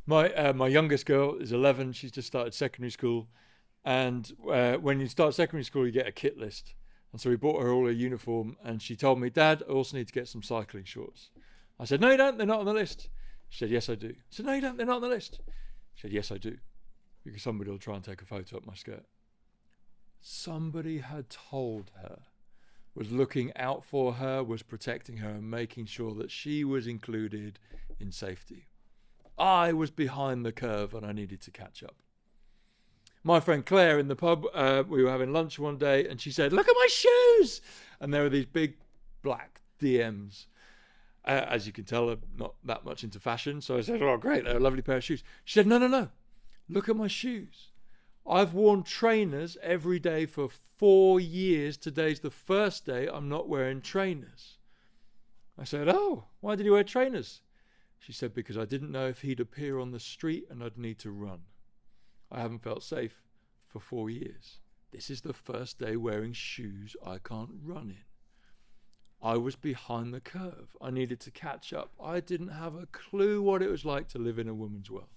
My youngest girl is 11. She's just started secondary school, and when you start secondary school, you get a kit list. And so we bought her all a uniform, and she told me, "Dad, I also need to get some cycling shorts." I said, "No, you don't. They're not on the list." She said, "Yes, I do." I said, "No, you don't. They're not on the list." She said, "Yes, I do, because somebody will try and take a photo of my skirt." Somebody had told her, was looking out for her, was protecting her, and making sure that she was included in safety. I was behind the curve, and I needed to catch up. My friend Claire in the pub, we were having lunch one day, and she said, "Look at my shoes!" And there were these big black DMs. As you can tell, I'm not that much into fashion, so I said, "Oh, great, they're a lovely pair of shoes." She said, No. Look at my shoes. I've worn trainers every day for 4 years. Today's the first day I'm not wearing trainers." I said, "Oh, why did you wear trainers?" She said, "Because I didn't know if he'd appear on the street and I'd need to run. I haven't felt safe for 4 years. This is the first day wearing shoes I can't run in." I was behind the curve. I needed to catch up. I didn't have a clue what it was like to live in a woman's world.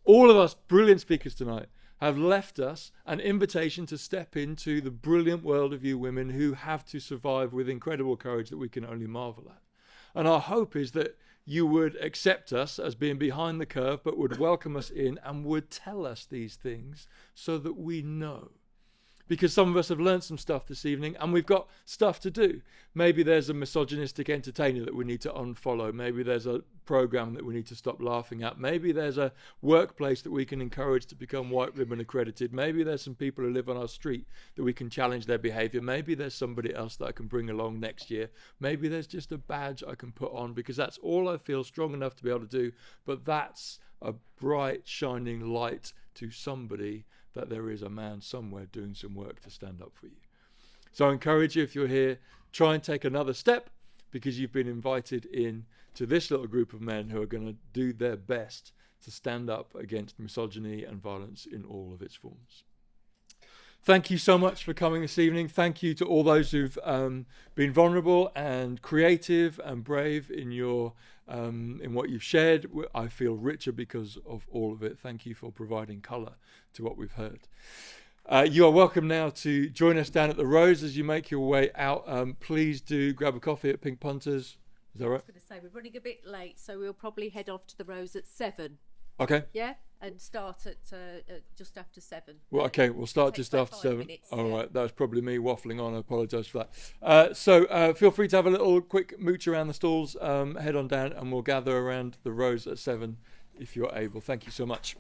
All of us brilliant speakers tonight have left us an invitation to step into the brilliant world of you women who have to survive with incredible courage that we can only marvel at. And our hope is that you would accept us as being behind the curve, but would welcome us in and would tell us these things so that we know. Because some of us have learned some stuff this evening and we've got stuff to do. Maybe there's a misogynistic entertainer that we need to unfollow. Maybe there's a program that we need to stop laughing at. Maybe there's a workplace that we can encourage to become white ribbon accredited. Maybe there's some people who live on our street that we can challenge their behavior. Maybe there's somebody else that I can bring along next year. Maybe there's just a badge I can put on because that's all I feel strong enough to be able to do. But that's a bright, shining light to somebody that there is a man somewhere doing some work to stand up for you. So I encourage you, if you're here, try and take another step, because you've been invited in to this little group of men who are going to do their best to stand up against misogyny and violence in all of its forms. Thank you so much for coming this evening. Thank you to all those who've been vulnerable and creative and brave in your in what you've shared. I feel richer because of all of it. Thank you for providing colour to what we've heard. You are welcome now to join us down at the Rose as you make your way out. Please do grab a coffee at Pink Punters. Is that right? I was going to say, we're running a bit late, so we'll probably head off to the Rose at 7. Okay. Yeah, and start at just after 7. Well, okay, we'll start just after 7. Minutes, All yeah. right, that was probably me waffling on. I apologise for that. So feel free to have a little quick mooch around the stalls. Head on down, and we'll gather around the Rose at 7 if you're able. Thank you so much.